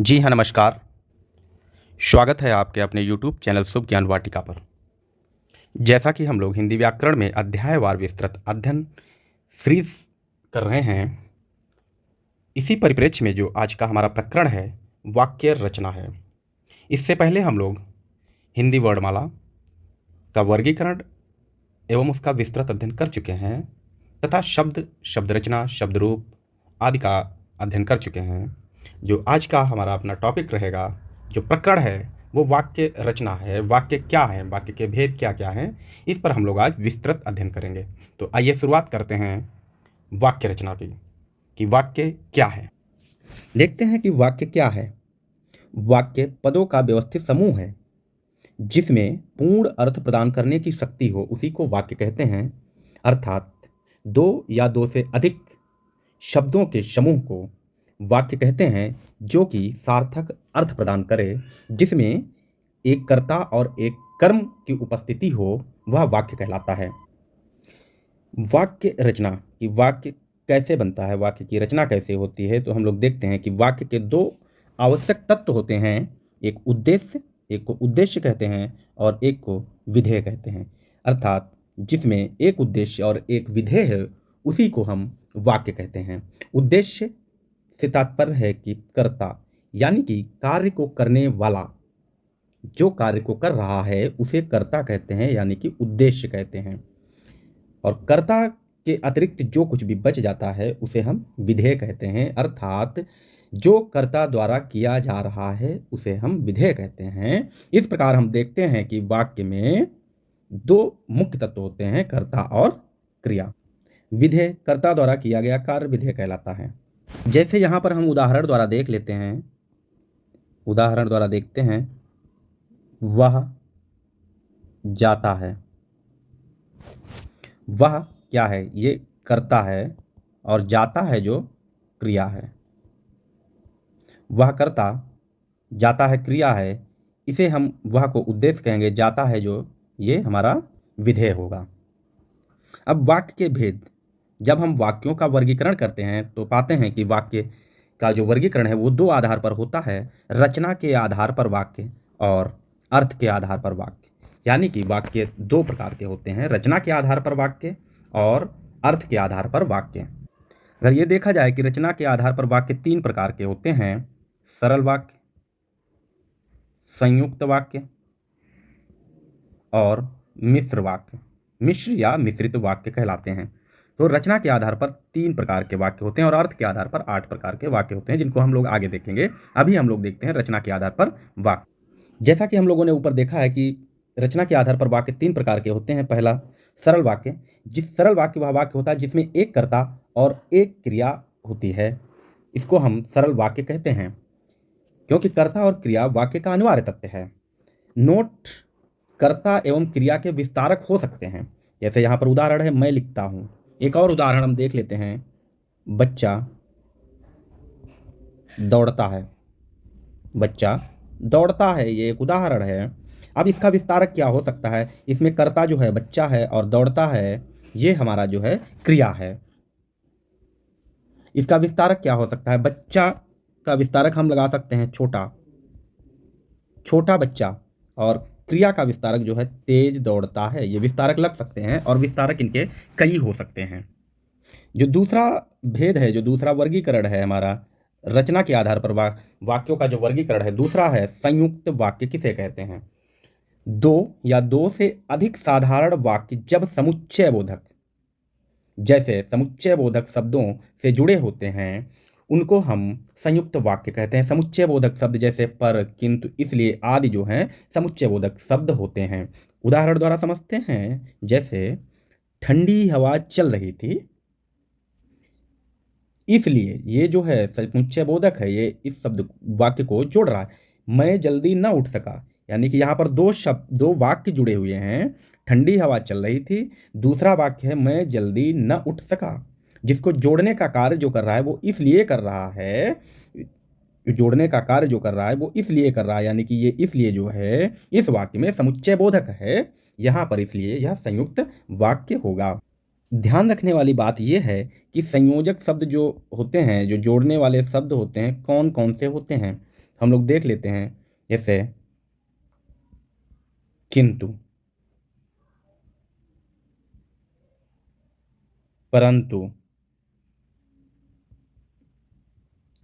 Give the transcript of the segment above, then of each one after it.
जी हाँ, नमस्कार। स्वागत है आपके अपने यूट्यूब चैनल शुभ ज्ञान वाटिका पर। जैसा कि हम लोग हिंदी व्याकरण में अध्यायवार विस्तृत अध्ययन सीरीज कर रहे हैं, इसी परिप्रेक्ष्य में जो आज का हमारा प्रकरण है, वाक्य रचना है। इससे पहले हम लोग हिंदी वर्णमाला का वर्गीकरण एवं उसका विस्तृत अध्ययन कर चुके हैं तथा शब्द, शब्द रचना, शब्द रूप आदि का अध्ययन कर चुके हैं। जो आज का हमारा अपना टॉपिक रहेगा, जो प्रकरण है, वो वाक्य रचना है। वाक्य क्या है, वाक्य के भेद क्या क्या हैं, इस पर हम लोग आज विस्तृत अध्ययन करेंगे। तो आइए शुरुआत करते हैं वाक्य रचना की, कि वाक्य क्या है। देखते हैं कि वाक्य क्या है। वाक्य पदों का व्यवस्थित समूह है जिसमें पूर्ण अर्थ प्रदान करने की शक्ति हो, उसी को वाक्य कहते हैं। अर्थात दो या दो से अधिक शब्दों के समूह को वाक्य कहते हैं, जो कि सार्थक अर्थ प्रदान करे, जिसमें एक कर्ता और एक कर्म की उपस्थिति हो, वह वाक्य कहलाता है। वाक्य रचना, कि वाक्य कैसे बनता है, वाक्य की रचना कैसे होती है, तो हम लोग देखते हैं कि वाक्य के दो आवश्यक तत्व होते हैं। एक उद्देश्य, एक को उद्देश्य कहते हैं और एक को विधेय कहते हैं। अर्थात जिसमें एक उद्देश्य और एक विधेय है, उसी को हम वाक्य कहते हैं। उद्देश्य से तात्पर्य है कि कर्ता, यानी कि कार्य को करने वाला, जो कार्य को कर रहा है उसे कर्ता कहते हैं, यानी कि उद्देश्य कहते हैं। और कर्ता के अतिरिक्त जो कुछ भी बच जाता है उसे हम विधेय कहते हैं। अर्थात जो कर्ता द्वारा किया जा रहा है उसे हम विधेय कहते हैं। इस प्रकार हम देखते हैं कि वाक्य में दो मुख्य तत्व होते हैं, कर्ता और क्रिया। विधेय कर्ता द्वारा किया गया कार्य विधेय कहलाता है। जैसे यहाँ पर हम उदाहरण द्वारा देख लेते हैं, उदाहरण द्वारा देखते हैं, वह जाता है। वह क्या है, ये कर्ता है, और जाता है जो क्रिया है। वह कर्ता, जाता है क्रिया है, इसे हम वह को उद्देश्य कहेंगे, जाता है जो ये हमारा विधेय होगा। अब वाक्य के भेद, जब हम वाक्यों का वर्गीकरण करते हैं तो पाते हैं कि वाक्य का जो वर्गीकरण है वो दो आधार पर होता है। रचना के आधार पर वाक्य और अर्थ के आधार पर वाक्य। यानी कि वाक्य दो प्रकार के होते हैं, रचना के आधार पर वाक्य और अर्थ के आधार पर वाक्य। अगर ये देखा जाए कि रचना के आधार पर वाक्य तीन प्रकार के होते हैं, सरल वाक्य, संयुक्त वाक्य और मिश्र वाक्य। मिश्र या मिश्रित वाक्य कहलाते हैं। तो रचना के आधार पर तीन प्रकार के वाक्य होते हैं और अर्थ के आधार पर 8 प्रकार के वाक्य होते हैं, जिनको हम लोग आगे देखेंगे। अभी हम लोग देखते हैं रचना के आधार पर वाक्य। जैसा कि हम लोगों ने ऊपर देखा है कि रचना के आधार पर वाक्य तीन प्रकार के होते हैं। पहला सरल वाक्य, जिस सरल वाक्य वह वाक्य होता है जिसमें एक कर्ता और एक क्रिया होती है, इसको हम सरल वाक्य कहते हैं, क्योंकि कर्ता और क्रिया वाक्य का अनिवार्य तथ्य है। नोट, कर्ता एवं क्रिया के विस्तारक हो सकते हैं। जैसे यहाँ पर उदाहरण है, मैं लिखता हूँ। एक और उदाहरण हम देख लेते हैं, बच्चा दौड़ता है। बच्चा दौड़ता है, ये एक उदाहरण है। अब इसका विस्तारक क्या हो सकता है, इसमें कर्ता जो है बच्चा है और दौड़ता है ये हमारा जो है क्रिया है। इसका विस्तारक क्या हो सकता है, बच्चा का विस्तारक हम लगा सकते हैं छोटा, छोटा बच्चा, और क्रिया का विस्तारक जो है तेज दौड़ता है। ये विस्तारक लग सकते हैं और विस्तारक इनके कई हो सकते हैं। जो दूसरा भेद है, जो दूसरा वर्गीकरण है हमारा रचना के आधार पर वाक्यों का जो वर्गीकरण है, दूसरा है संयुक्त वाक्य। किसे कहते हैं, दो या दो से अधिक साधारण वाक्य जब समुच्चय बोधक, जैसे समुच्चय बोधक शब्दों से जुड़े होते हैं, उनको हम संयुक्त वाक्य कहते हैं। समुच्चय बोधक शब्द जैसे पर, किंतु, इसलिए आदि जो हैं समुच्चय बोधक शब्द होते हैं। उदाहरण द्वारा समझते हैं, जैसे ठंडी हवा चल रही थी, इसलिए ये जो है समुच्चय बोधक है, ये इस शब्द वाक्य को जोड़ रहा है। मैं जल्दी न उठ सका, यानी कि यहाँ पर दो शब्द, दो वाक्य जुड़े हुए हैं। ठंडी हवा चल रही थी, दूसरा वाक्य है मैं जल्दी न उठ सका, जिसको जोड़ने का कार्य जो कर रहा है वो इसलिए कर रहा है, जोड़ने का कार्य जो कर रहा है वो इसलिए कर रहा है, यानी कि ये इसलिए जो है इस वाक्य में समुच्चय बोधक है यहाँ पर, इसलिए यह संयुक्त वाक्य होगा। ध्यान रखने वाली बात यह है कि संयोजक शब्द जो होते हैं, जो जोड़ने वाले शब्द होते हैं, कौन कौन से होते हैं। हम लोग देख लेते हैं, जैसे किंतु, परंतु,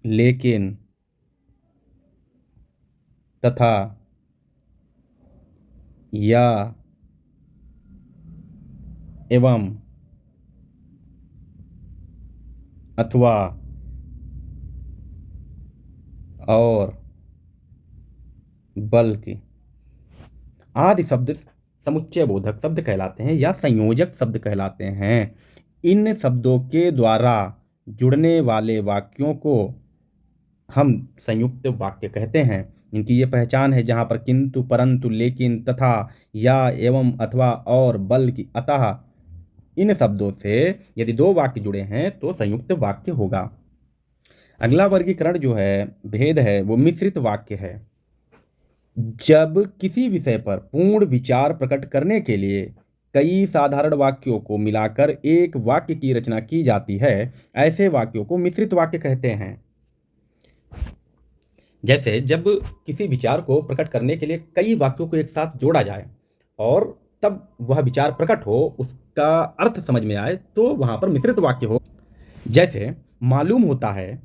लेकिन, तथा, या, एवं, अथवा, और, बल्कि आदि शब्द समुच्चय बोधक शब्द कहलाते हैं या संयोजक शब्द कहलाते हैं। इन शब्दों के द्वारा जुड़ने वाले वाक्यों को हम संयुक्त वाक्य कहते हैं। इनकी ये पहचान है, जहाँ पर किंतु, परंतु, लेकिन, तथा, या, एवं, अथवा, और, बल्कि, अतः, इन शब्दों से यदि दो वाक्य जुड़े हैं तो संयुक्त वाक्य होगा। अगला वर्गीकरण जो है, भेद है, वो मिश्रित वाक्य है। जब किसी विषय पर पूर्ण विचार प्रकट करने के लिए कई साधारण वाक्यों को मिलाकर एक वाक्य की रचना की जाती है, ऐसे वाक्यों को मिश्रित वाक्य कहते हैं। जैसे जब किसी विचार को प्रकट करने के लिए कई वाक्यों को एक साथ जोड़ा जाए और तब वह विचार प्रकट हो, उसका अर्थ समझ में आए, तो वहां पर मिश्रित वाक्य हो। जैसे मालूम होता है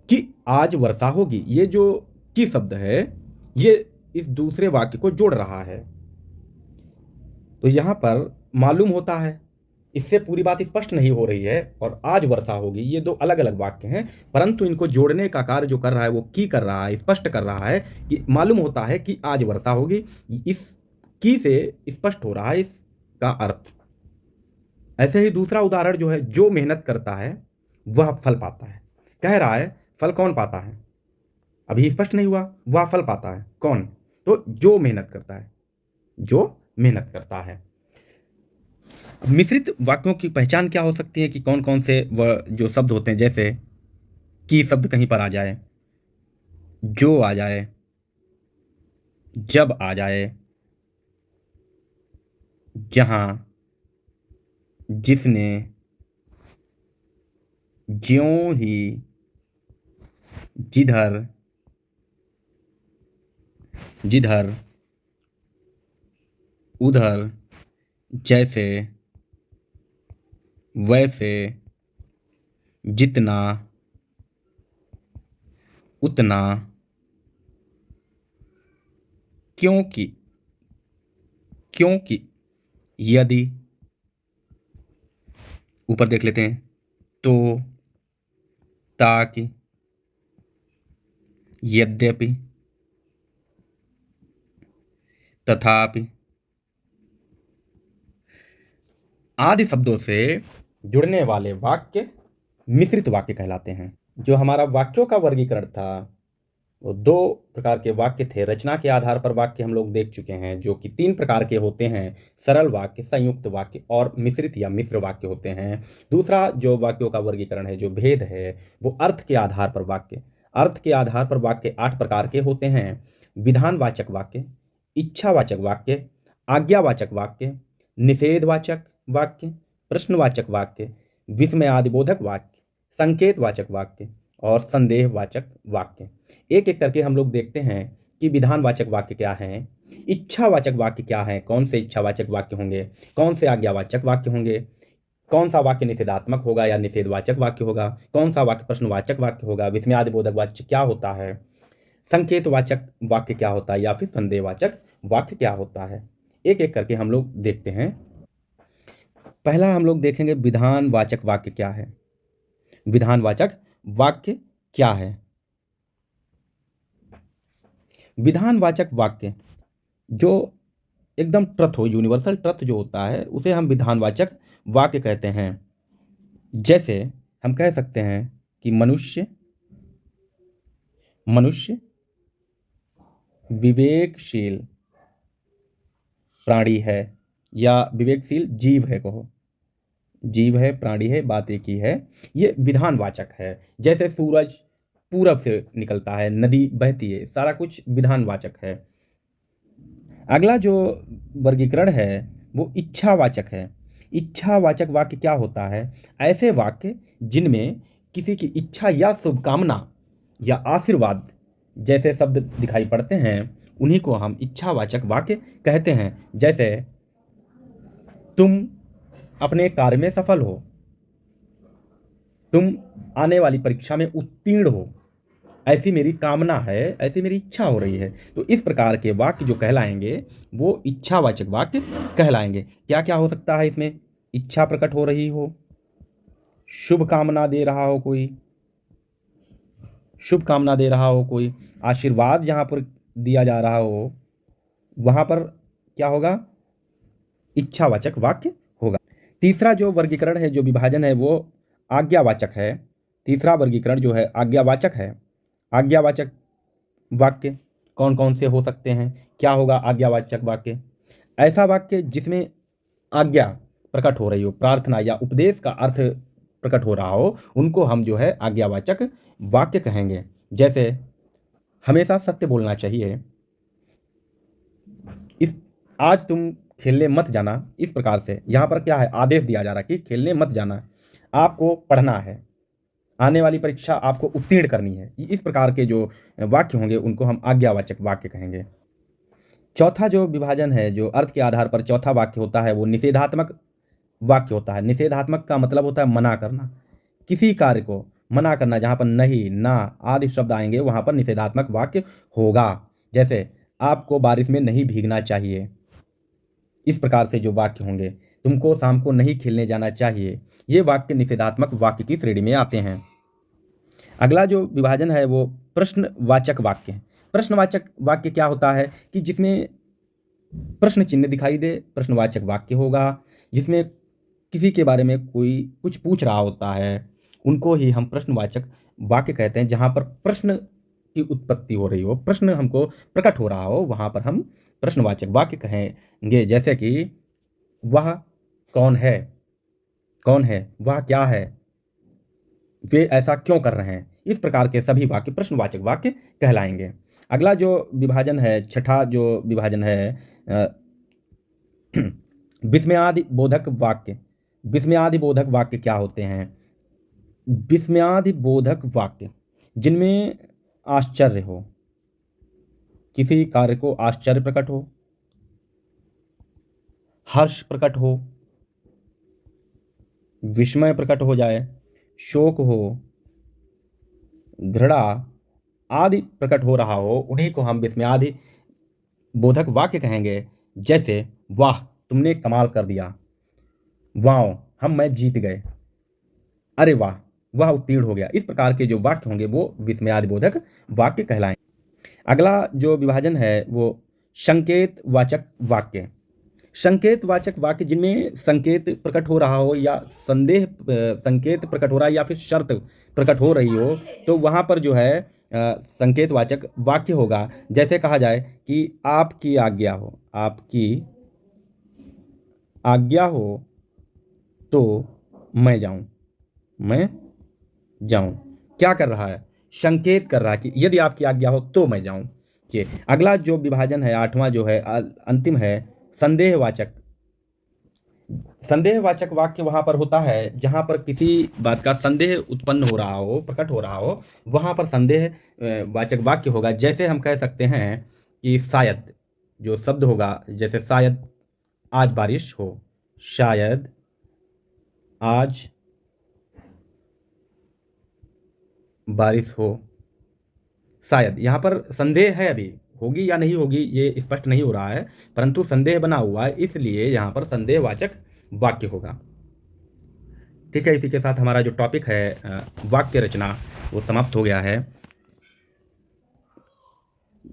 कि आज वर्षा होगी, ये जो की शब्द है ये इस दूसरे वाक्य को जोड़ रहा है। तो यहां पर मालूम होता है, इससे पूरी बात स्पष्ट नहीं हो रही है, और आज वर्षा होगी, ये दो अलग अलग वाक्य हैं, परंतु इनको जोड़ने का कार्य जो कर रहा है वो की कर रहा है, स्पष्ट कर रहा है कि मालूम होता है कि आज वर्षा होगी। इस की से स्पष्ट हो रहा है इसका अर्थ। ऐसे ही दूसरा उदाहरण जो है, जो मेहनत करता है वह फल पाता है। कह रहा है फल कौन पाता है, अभी स्पष्ट नहीं हुआ, वह फल पाता है कौन, तो जो मेहनत करता है, जो मेहनत करता है। मिश्रित वाक्यों की पहचान क्या हो सकती है कि कौन कौन से वह जो शब्द होते हैं, जैसे कि शब्द कहीं पर आ जाए, जो आ जाए, जब आ जाए, जहां, जिसने, ज्यों ही, जिधर, जिधर, उधर, जैसे, वैसे, जितना, उतना, क्योंकि, क्योंकि, यदि, ऊपर देख लेते हैं, तो, ताकि, यद्यपि, तथापि आदि शब्दों से जुड़ने वाले वाक्य मिश्रित वाक्य कहलाते हैं। जो हमारा वाक्यों का वर्गीकरण था वो दो प्रकार के वाक्य थे। रचना के आधार पर वाक्य हम लोग देख चुके हैं, जो कि तीन प्रकार के होते हैं, सरल वाक्य, संयुक्त वाक्य और मिश्रित या मिश्र वाक्य होते हैं। दूसरा जो वाक्यों का वर्गीकरण है, जो भेद है, वो अर्थ के आधार पर वाक्य। अर्थ के आधार पर वाक्य 8 प्रकार के होते हैं: विधानवाचक वाक्य, इच्छावाचक वाक्य, आज्ञावाचक वाक्य, निषेधवाचक वाक्य, प्रश्नवाचक वाक्य, विस्मयादिबोधक वाक्य, संकेतवाचक वाक्य और संदेहवाचक वाक्य। एक एक करके हम लोग देखते हैं कि विधानवाचक वाक्य क्या हैं, इच्छावाचक वाक्य क्या है, कौन से इच्छावाचक वाक्य होंगे, कौन से आज्ञावाचक वाक्य होंगे, कौन सा वाक्य निषेधात्मक होगा या निषेधवाचक वाक्य होगा, कौन सा वाक्य प्रश्नवाचक वाक्य होगा, विस्मयादिबोधक वाक्य क्या होता है, संकेतवाचक वाक्य क्या होता है या फिर संदेहवाचक वाक्य क्या होता है। एक एक करके हम लोग देखते हैं। पहला हम लोग देखेंगे विधानवाचक वाक्य क्या है। विधानवाचक वाक्य क्या है? विधानवाचक वाक्य जो एकदम ट्रुथ हो, यूनिवर्सल ट्रुथ जो होता है, उसे हम विधानवाचक वाक्य कहते हैं। जैसे हम कह सकते हैं कि मनुष्य विवेकशील प्राणी है, या विवेकशील जीव है, कहो जीव है, प्राणी है, बात एक ही है। ये विधानवाचक है। जैसे सूरज पूरब से निकलता है, नदी बहती है, सारा कुछ विधानवाचक है। अगला जो वर्गीकरण है वो इच्छावाचक है। इच्छावाचक वाक्य क्या होता है? ऐसे वाक्य जिनमें किसी की इच्छा या शुभकामना या आशीर्वाद जैसे शब्द दिखाई पड़ते हैं उन्हीं को हम इच्छावाचक वाक्य कहते हैं। जैसे तुम अपने कार्य में सफल हो, तुम आने वाली परीक्षा में उत्तीर्ण हो, ऐसी मेरी कामना है, ऐसी मेरी इच्छा हो रही है। तो इस प्रकार के वाक्य जो कहलाएंगे वो इच्छावाचक वाक्य कहलाएंगे। क्या क्या हो सकता है इसमें? इच्छा प्रकट हो रही हो, शुभ कामना दे रहा हो कोई, शुभ कामना दे रहा हो कोई, आशीर्वाद जहाँ पर दिया जा रहा हो वहाँ पर क्या होगा? इच्छावाचक वाक्य होगा। तीसरा जो वर्गीकरण है, जो विभाजन है, वो आज्ञावाचक है। तीसरा वर्गीकरण जो है आज्ञावाचक है। आज्ञावाचक वाक्य कौन कौन से हो सकते हैं? क्या होगा आज्ञावाचक वाक्य? ऐसा वाक्य जिसमें आज्ञा प्रकट हो रही हो, प्रार्थना या उपदेश का अर्थ प्रकट हो रहा हो, उनको हम जो है आज्ञावाचक वाक्य कहेंगे। जैसे हमेशा सत्य बोलना चाहिए, इस आज तुम खेलने मत जाना, इस प्रकार से यहाँ पर क्या है? आदेश दिया जा रहा है कि खेलने मत जाना, आपको पढ़ना है, आने वाली परीक्षा आपको उत्तीर्ण करनी है। इस प्रकार के जो वाक्य होंगे उनको हम आज्ञावाचक वाक्य कहेंगे। चौथा जो विभाजन है, जो अर्थ के आधार पर चौथा वाक्य होता है, वो निषेधात्मक वाक्य होता है। निषेधात्मक का मतलब होता है मना करना, किसी कार्य को मना करना। जहाँ पर नहीं, ना आदि शब्द आएंगे वहाँ पर निषेधात्मक वाक्य होगा। जैसे आपको बारिश में नहीं भीगना चाहिए, इस प्रकार से जो वाक्य होंगे, तुमको शाम को नहीं खेलने जाना चाहिए, ये वाक्य निषेधात्मक वाक्य की श्रेणी में आते हैं। अगला जो विभाजन है वो प्रश्नवाचक वाक्य है। प्रश्नवाचक वाक्य क्या होता है? कि जिसमें प्रश्न चिन्ह दिखाई दे, प्रश्नवाचक वाक्य होगा। जिसमें किसी के बारे में कोई कुछ पूछ रहा होता है, उनको ही हम प्रश्नवाचक वाक्य कहते हैं। जहाँ पर प्रश्न की उत्पत्ति हो रही हो, प्रश्न हमको प्रकट हो रहा हो, वहाँ पर हम प्रश्नवाचक वाक्य कहेंगे। जैसे कि वह कौन है, कौन है, वह क्या है, वे ऐसा क्यों कर रहे हैं, इस प्रकार के सभी वाक्य प्रश्नवाचक वाक्य कहलाएंगे। अगला जो विभाजन है, छठा जो विभाजन है, अ, विस्मयादि बोधक वाक्य। विस्मयादि बोधक वाक्य क्या होते हैं? विस्मयादि बोधक वाक्य जिनमें आश्चर्य हो, किसी कार्य को आश्चर्य प्रकट हो, हर्ष प्रकट हो, विस्मय प्रकट हो जाए, शोक हो, घृणा आदि प्रकट हो रहा हो, उन्हीं को हम विस्मयादि बोधक वाक्य कहेंगे। जैसे वाह तुमने कमाल कर दिया, वाह हम मैच जीत गए, अरे वाह वह उत्तीर्ण हो गया। इस प्रकार के जो वाक्य होंगे वो विस्मयादि बोधक वाक्य कहलाएंगे। अगला जो विभाजन है वो संकेत वाचक वाक्य। संकेत वाचक वाक्य जिनमें संकेत प्रकट हो रहा हो या संदेह संकेत प्रकट हो रहा है या फिर शर्त प्रकट हो रही हो, तो वहाँ पर जो है संकेत वाचक वाक्य होगा। जैसे कहा जाए कि आपकी आज्ञा हो, आपकी आज्ञा हो तो मैं जाऊं, मैं जाऊं। क्या कर रहा है? संकेत कर रहा है कि यदि आपकी आज्ञा हो तो मैं जाऊं। ये अगला जो विभाजन है, आठवां जो है, अंतिम है, संदेहवाचक। संदेहवाचक वाक्य वहां पर होता है जहां पर किसी बात का संदेह उत्पन्न हो रहा हो, प्रकट हो रहा हो, वहां पर संदेह वाचक वाक्य होगा। जैसे हम कह सकते हैं कि शायद जो शब्द होगा, जैसे शायद आज बारिश हो, शायद आज बारिश हो। शायद यहाँ पर संदेह है, अभी होगी या नहीं होगी ये स्पष्ट नहीं हो रहा है, परंतु संदेह बना हुआ है, इसलिए यहाँ पर संदेहवाचक वाक्य होगा। ठीक है, इसी के साथ हमारा जो टॉपिक है वाक्य रचना वो समाप्त हो गया है।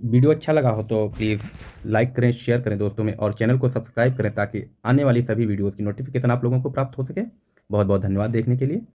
वीडियो अच्छा लगा हो तो प्लीज़ लाइक करें, शेयर करें दोस्तों में, और चैनल को सब्सक्राइब करें ताकि आने वाली सभी वीडियोज़ की नोटिफिकेशन आप लोगों को प्राप्त हो सके। बहुत बहुत धन्यवाद देखने के लिए।